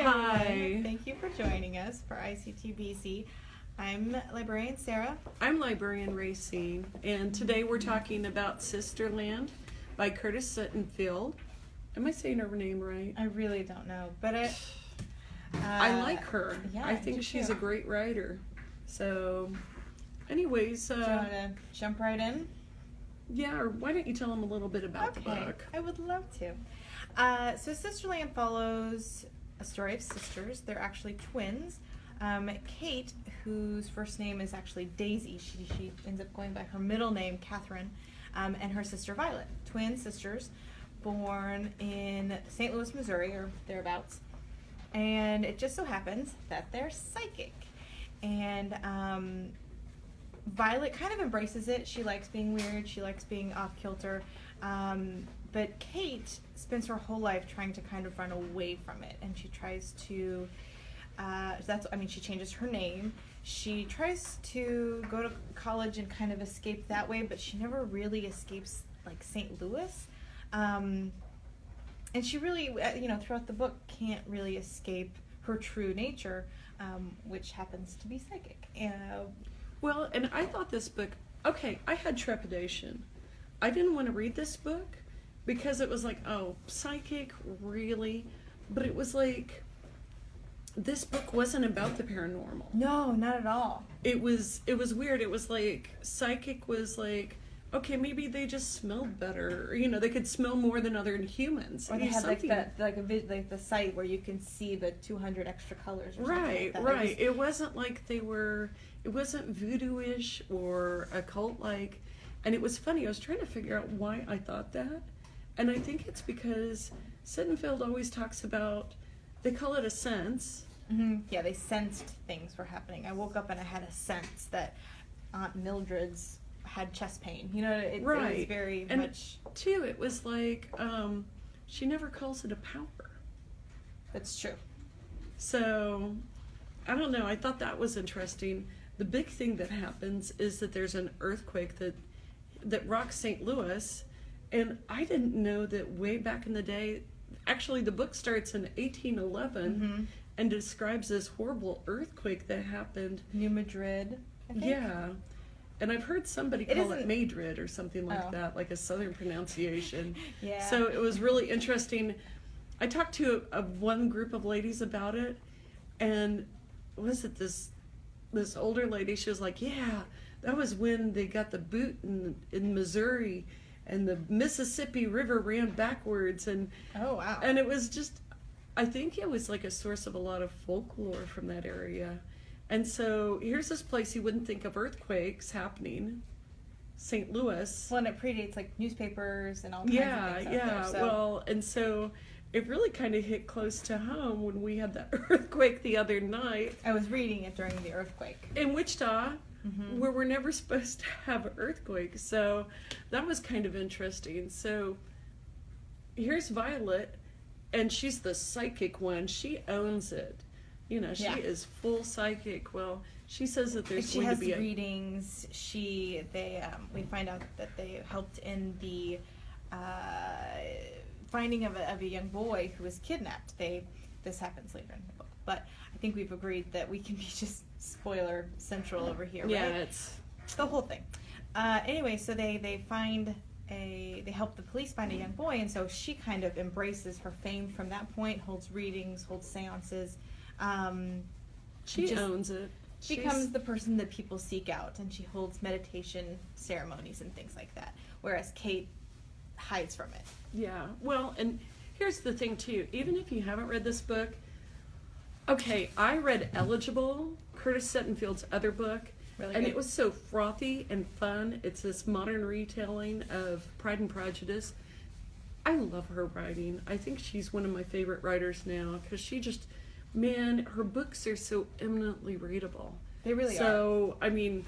everyone. Hi. Thank you for joining us for ICTBC. I'm librarian Sarah. I'm librarian Racine, and today we're talking about Sisterland by Curtis Sittenfeld. Am I saying her name right? I really don't know, but I like her. Yeah, I think she's a great writer. So, anyways, do you want to jump right in? Yeah, or why don't you tell them a little bit about the book? I would love to. So Sisterland follows a story of sisters. They're actually twins. Kate, whose first name is actually Daisy, she ends up going by her middle name, Catherine, and her sister Violet, twin sisters, born in St. Louis, Missouri, or thereabouts. And it just so happens that they're psychic. And Violet kind of embraces it. She likes being weird. She likes being off-kilter. But Kate spends her whole life trying to kind of run away from it. And she tries to, she changes her name. She tries to go to college and kind of escape that way, but she never really escapes, like, St. Louis. And she really, throughout the book, can't really escape her true nature, which happens to be psychic. Well, and I thought this book, I had trepidation. I didn't want to read this book because it was like, oh, psychic, really? But it was like, this book wasn't about the paranormal. No, not at all. It was weird. It was like, psychic was like, okay, maybe they just smelled better. Or, they could smell more than other humans. Or they had like the site where you can see the 200 extra colors. Or Right, something like that. right. It wasn't like it wasn't voodoo-ish or occult-like. And it was funny. I was trying to figure out why I thought that. And I think it's because Sittenfeld always talks about, they call it a sense. Mm-hmm. Yeah, they sensed things were happening. I woke up and I had a sense that Aunt Mildred's had chest pain. It was very and much. Too, it was like, she never calls it a power. That's true. So, I don't know. I thought that was interesting. The big thing that happens is that there's an earthquake that rocks St. Louis, and I didn't know that way back in the day. Actually, the book starts in 1811 and describes this horrible earthquake that happened. New Madrid, I think. Yeah. And I've heard somebody call it Madrid or something like that, like a southern pronunciation. Yeah. So it was really interesting. I talked to one group of ladies about it, and was it this older lady? She was like, yeah, that was when they got the boot in Missouri, and the Mississippi River ran backwards. And oh, wow. And it was just, I think it was like a source of a lot of folklore from that area. And so here's this place you wouldn't think of earthquakes happening, St. Louis. Well, and it predates like newspapers and all kinds of things out there, so. Well, and so it really kind of hit close to home when we had that earthquake the other night. I was reading it during the earthquake. In Wichita, where we're never supposed to have earthquakes. So that was kind of interesting. So here's Violet, and she's the psychic one. She owns it. She is full psychic. Well, she says that there's going to be readings. We find out that they helped in the finding of a young boy who was kidnapped. This happens later in the book, but I think we've agreed that we can be just spoiler central over here. Yeah, right? It's the whole thing. Anyway, so they help the police find a young boy, and so she kind of embraces her fame from that point. Holds readings, holds seances. She owns it. Becomes the person that people seek out, and she holds meditation ceremonies and things like that, whereas Kate hides from it. Yeah, well, and here's the thing too, even if you haven't read this book, I read Eligible, Curtis Sittenfeld's other book, really and good. It was so frothy and fun. It's this modern retelling of Pride and Prejudice. I love her writing. I think she's one of my favorite writers now, because she just, her books are so eminently readable. They really are. So, and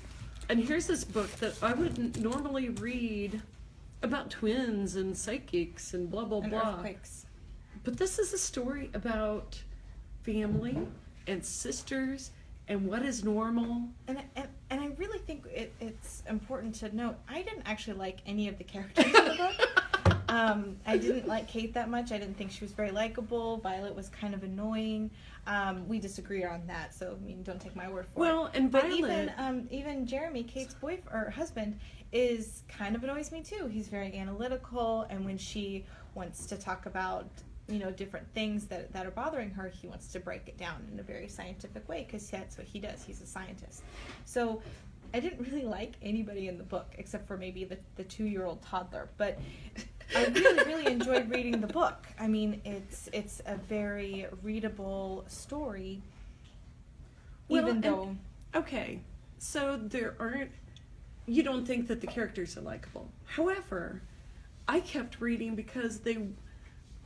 here's this book that I wouldn't normally read about twins and psychics and blah, blah, and blah. Earthquakes. But this is a story about family and sisters and what is normal. And I really think it's important to note, I didn't actually like any of the characters in the book. I didn't like Kate that much. I didn't think she was very likable. Violet was kind of annoying. We disagree on that, so I mean, don't take my word for it. Well, and But Violet, even Jeremy, Kate's boyfriend or husband, is kind of annoys me too. He's very analytical, and when she wants to talk about different things that are bothering her, he wants to break it down in a very scientific way because that's what he does. He's a scientist. So I didn't really like anybody in the book except for maybe the 2-year-old toddler, but I really enjoyed reading the book. I mean, it's a very readable story, even though... Okay, so you don't think that the characters are likable. However, I kept reading because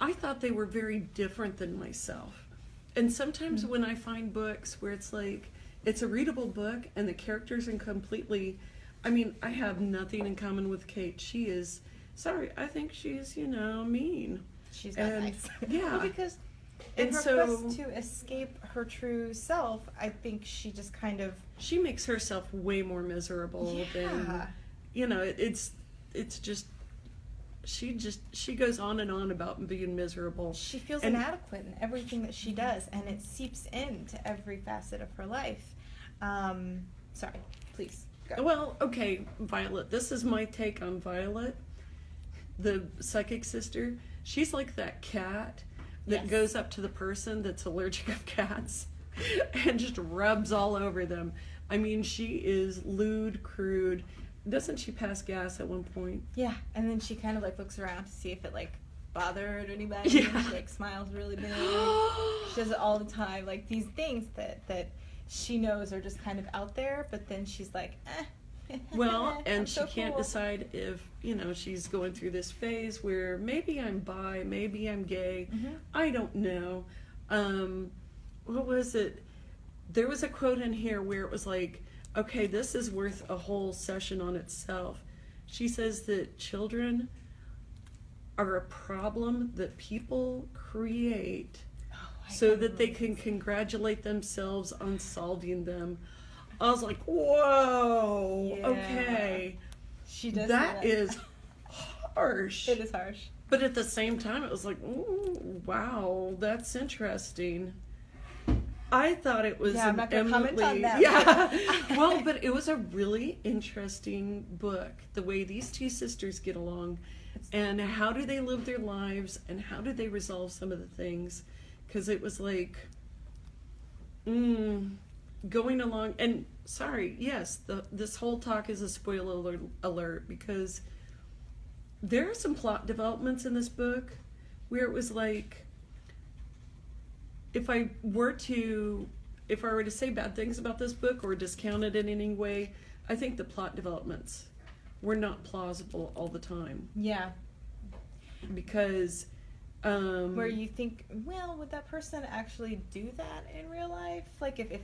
I thought they were very different than myself. And sometimes when I find books where it's like, it's a readable book and the characters are completely, I have nothing in common with Kate. She is, I think she's, mean. She's not nice. Yeah. Well, because in her quest to escape her true self, I think she just kind of... She makes herself way more miserable than, it's just... She goes on and on about being miserable. She feels inadequate in everything that she does, and it seeps into every facet of her life. Sorry, please go. Well, okay, Violet. This is my take on Violet, the psychic sister. She's like that cat that goes up to the person that's allergic of cats and just rubs all over them. I mean, she is lewd, crude. Doesn't she pass gas at one point? Yeah, and then she kind of looks around to see if it bothered anybody. Yeah. And she smiles really big. She does it all the time. These things that she knows are just kind of out there, but then she's like, eh. Well, and I'm she so can't cool. decide if, she's going through this phase where maybe I'm bi, maybe I'm gay. Mm-hmm. I don't know. What was it? There was a quote in here where it was like, okay, this is worth a whole session on itself. She says that children are a problem that people create so that they can congratulate themselves on solving them. I was like, whoa, Yeah. Okay. She does That is harsh. It is harsh. But at the same time, it was like, ooh, wow, that's interesting. I thought it was I'm not going to comment on that. Yeah. Well, but it was a really interesting book. The way these two sisters get along, and how do they live their lives, and how do they resolve some of the things? Because it was like, going along. And sorry, yes, this whole talk is a spoiler alert because there are some plot developments in this book where it was like, if I were to say bad things about this book or discount it in any way, I think the plot developments were not plausible all the time. Yeah. Because where you think, well, would that person actually do that in real life? If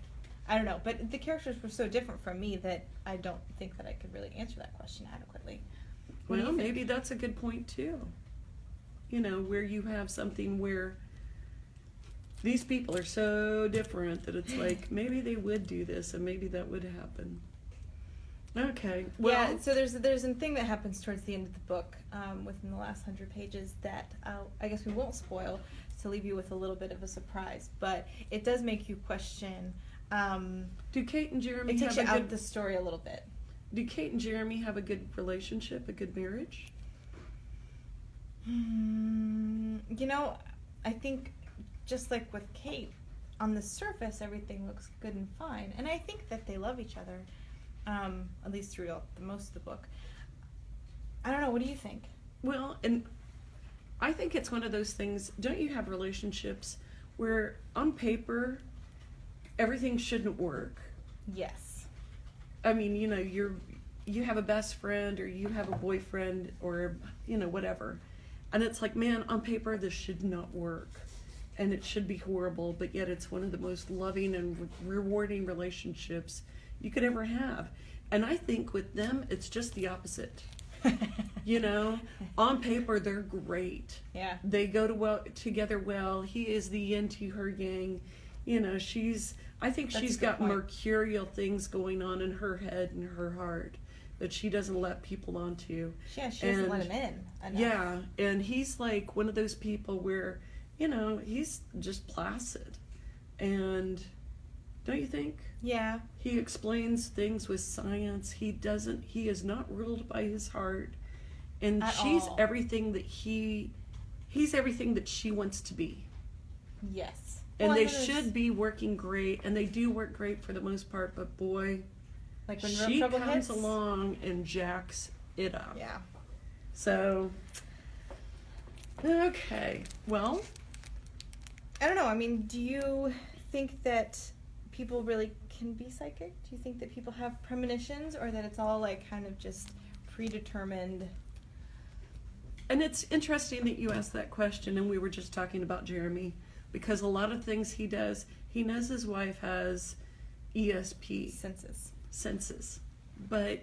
I don't know, but the characters were so different from me that I don't think that I could really answer that question adequately. Well, maybe that's a good point too. Where you have something where these people are so different that it's like maybe they would do this and maybe that would happen. Okay. Well, yeah. So there's a thing that happens towards the end of the book, within the last 100 pages that I guess we won't spoil to leave you with a little bit of a surprise, but it does make you question. Do Kate and Jeremy it takes have you out the story a little bit. Do Kate and Jeremy have a good relationship, a good marriage? I think just like with Kate, on the surface everything looks good and fine, and I think that they love each other, at least throughout most of the book. I don't know. What do you think? Well, and I think it's one of those things. Don't you have relationships where on paper everything shouldn't work? Yes. I mean, you have a best friend or you have a boyfriend or whatever, and it's like, man, on paper this should not work and it should be horrible, but yet it's one of the most loving and rewarding relationships you could ever have. And I think with them it's just the opposite. On paper they're great. Yeah. They go together well. He is the yin to her yang. I think That's she's a good got point. mercurial things going on in her head and her heart that she doesn't let people onto. Yeah, she doesn't let him in enough. Yeah, and he's like one of those people where, you know, he's just placid. And don't you think? Yeah. He explains things with science. He is not ruled by his heart. And she's all. everything that he's everything that she wants to be. Yes. And Well, they I know should be working great, and they do work great for the most part, but boy, like when real she trouble comes hits. along and jacks it up. Yeah. So, okay. Well, I don't know. I mean, do you think that people really can be psychic? Do you think that people have premonitions, or that it's all like kind of just predetermined? and it's interesting that you asked that question, and we were just talking about Jeremy, because a lot of things he does, he knows his wife has ESP. Senses. But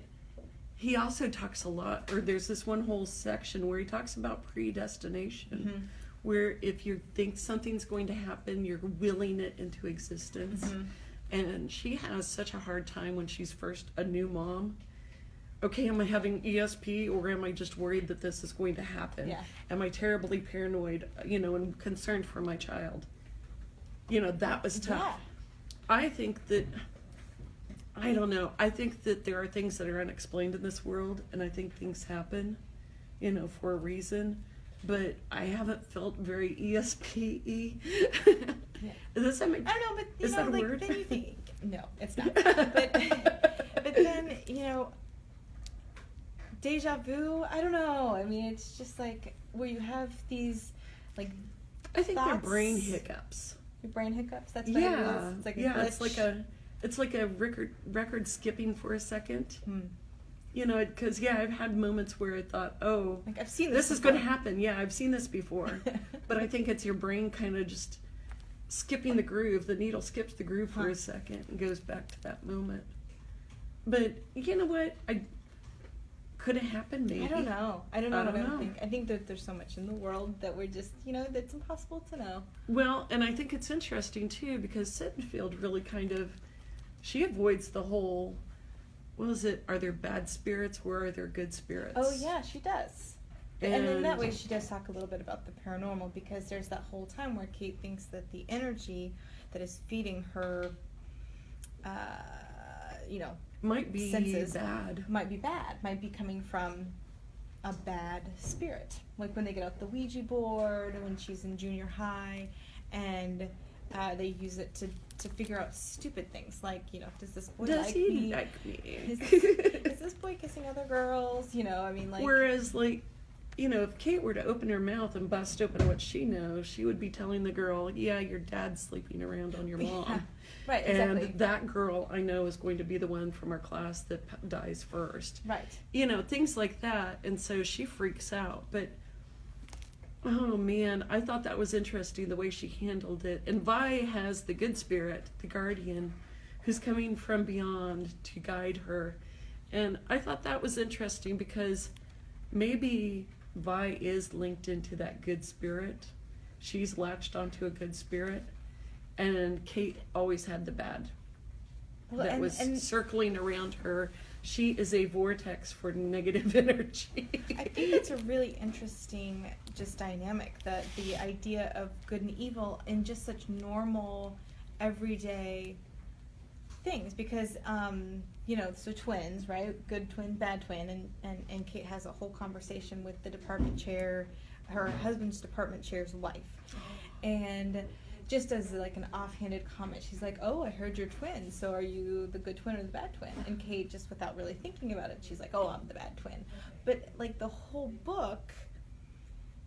he also talks a lot, or there's this one whole section where he talks about predestination, where if you think something's going to happen, you're willing it into existence. And she has such a hard time when she's first a new mom. Okay, am I having ESP, or am I just worried that this is going to happen? Yeah. Am I terribly paranoid, and concerned for my child? That was tough. Yeah. I think that, I don't know, I think that there are things that are unexplained in this world, and I think things happen, for a reason, but I haven't felt very ESP-y. Yeah. Does that make, I don't know, but is that a like word? then you think no, it's not. But then deja vu. I don't know. I mean, it's just like where you have these like. I think they're thoughts. brain hiccups. Your brain hiccups. That's what it is. It's like a glitch. It's like a record skipping for a second. Hmm. Because I've had moments where I thought, oh, Like I've seen this this is going to happen. Yeah, I've seen this before. But I think it's your brain kind of just skipping the groove. The needle skips the groove for a second and goes back to that moment. But you know what? Could it happen? Maybe. I don't know. I don't know. know. I think that there's so much in the world that we're just, that's impossible to know. Well, and I think it's interesting too, because Sittenfeld really she avoids the whole, what is it? Are there bad spirits? Where are there good spirits? Oh yeah, she does. And in that way, she does talk a little bit about the paranormal, because there's that whole time where Kate thinks that the energy that is feeding her, might be senses bad. Might be bad. Might be coming from a bad spirit. Like when they get out the Ouija board, or when she's in junior high, and they use it to figure out stupid things, like, does this boy Does like he me? like me? Is this boy kissing other girls? Whereas, if Kate were to open her mouth and bust open what she knows, she would be telling the girl, yeah, your dad's sleeping around on your mom. Yeah, right, exactly. And that girl, I know, is going to be the one from our class that dies first. Right. Things like that. And so she freaks out. But, oh man, I thought that was interesting, the way she handled it. And Vi has the good spirit, the guardian, who's coming from beyond to guide her. And I thought that was interesting, because maybe Vi is linked into that good spirit. She's latched onto a good spirit. And Kate always had the bad that was circling around her. She is a vortex for negative energy. I think that's a really interesting just dynamic, that the idea of good and evil in just such normal, everyday things, because so twins, right? Good twin, bad twin, and Kate has a whole conversation with the department chair, her husband's department chair's wife, and just as like an offhanded comment, she's like, oh, I heard you're twins, so are you the good twin or the bad twin? And Kate, just without really thinking about it, she's like, oh, I'm the bad twin. But like the whole book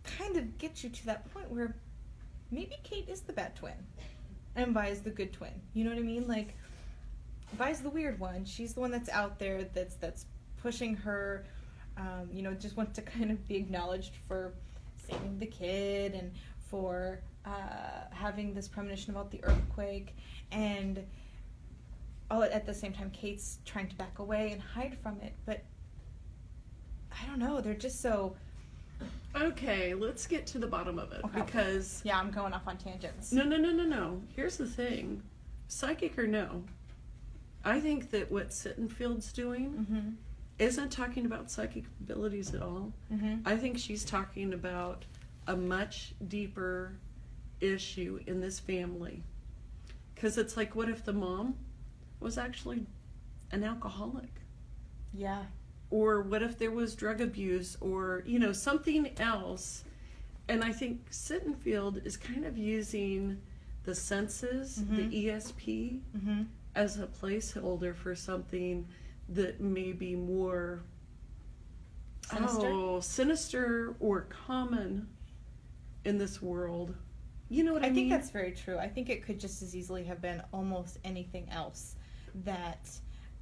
kind of gets you to that point where maybe Kate is the bad twin and Vi is the good twin. You know what I mean? Like, Vi's the weird one. She's the one that's out there, that's pushing her, just wants to kind of be acknowledged for saving the kid and for having this premonition about the earthquake, and all at the same time Kate's trying to back away and hide from it. But I don't know, they're just so... Okay, let's get to the bottom of it, because... Yeah, I'm going off on tangents. No. Here's the thing. Psychic or no, I think that what Sittenfeld's doing isn't talking about psychic abilities at all. Mm-hmm. I think she's talking about a much deeper issue in this family. Because it's like, what if the mom was actually an alcoholic? Yeah. Or what if there was drug abuse, or, you know, something else? And I think Sittenfeld is kind of using the senses, the ESP, as a placeholder for something that may be more sinister or common in this world. You know what I mean? I think that's very true. I think it could just as easily have been almost anything else that,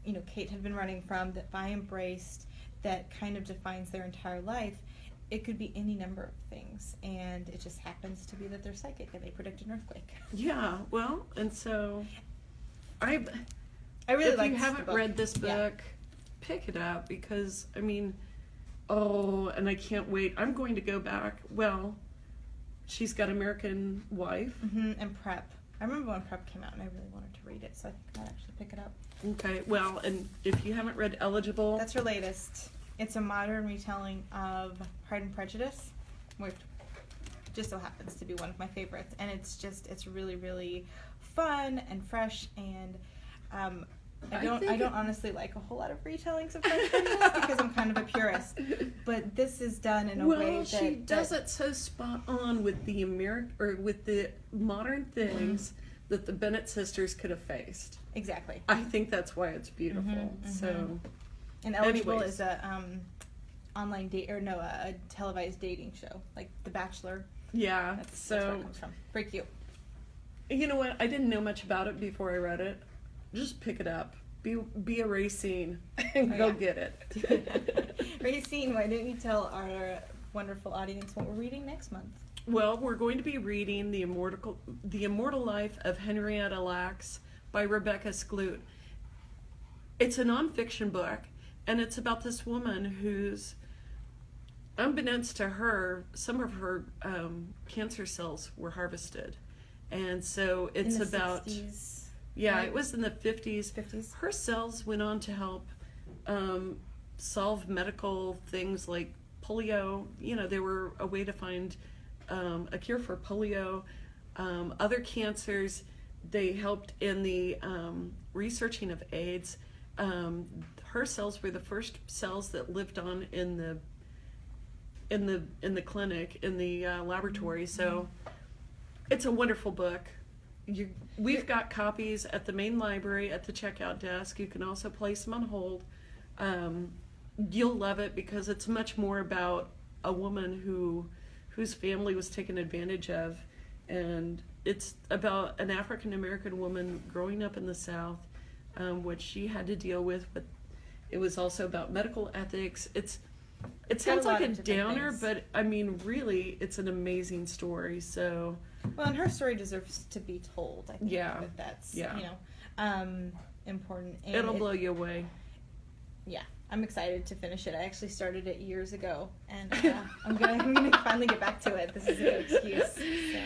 you know, Kate had been running from, that Vi embraced, that kind of defines their entire life. It could be any number of things, and it just happens to be that they're psychic and they predict an earthquake. Yeah, well, and so I really if like you haven't read this book, pick it up, because I mean, and I can't wait. I'm going to go back. Well, she's got American Wife. And Prep. I remember when Prep came out, and I really wanted to read it, so I think I might actually pick it up. Okay, well, and if you haven't read Eligible, That's her latest. It's a modern retelling of Pride and Prejudice, which just so happens to be one of my favorites. And it's really, really fun and fresh. And I don't honestly like a whole lot of retellings of Pride and Prejudice because I'm kind of a purist. But this is done in a way that she does it so spot on with the with the modern things that the Bennett sisters could have faced. Exactly. I think that's why it's beautiful. So. And Eligible Anyways. is a a televised dating show, like The Bachelor. Yeah, That's where it comes from. Very cute. You know what? I didn't know much about it before I read it. Just pick it up. Be a Racine and go get it. Racine, why didn't you tell our wonderful audience what we're reading next month? Well, we're going to be reading The Immortal Life of Henrietta Lacks by Rebecca Skloot. It's a nonfiction book, and it's about this woman who's, unbeknownst to her, some of her cancer cells were harvested. And so it's in the about 60s, yeah, right? It was in the 50s. Her cells went on to help solve medical things like polio. You know, they were a way to find a cure for polio. Other cancers, they helped in the researching of AIDS. Her cells were the first cells that lived on in the clinic, in the laboratory. So it's a wonderful book. We've got copies at the main library at the checkout desk. You can also place them on hold. You'll love it because it's much more about a woman whose family was taken advantage of, and it's about an African American woman growing up in the South. What she had to deal with, but it was also about medical ethics. It sounds like a downer, but I mean, really, it's an amazing story. So, well, and her story deserves to be told. I think that that's important. And it'll blow you away. Yeah, I'm excited to finish it. I actually started it years ago, and I'm gonna finally get back to it. This is a good excuse. So.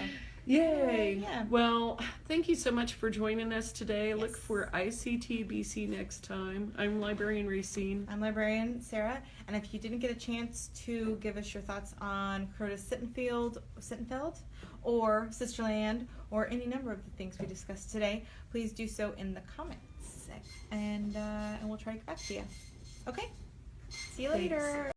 Yay! Yeah. Well, thank you so much for joining us today. Yes. Look for ICTBC next time. I'm Librarian Racine. I'm Librarian Sarah. And if you didn't get a chance to give us your thoughts on Curtis Sittenfeld, or Sisterland, or any number of the things we discussed today, please do so in the comments, and we'll try to get back to you. Okay? See you later. Thanks.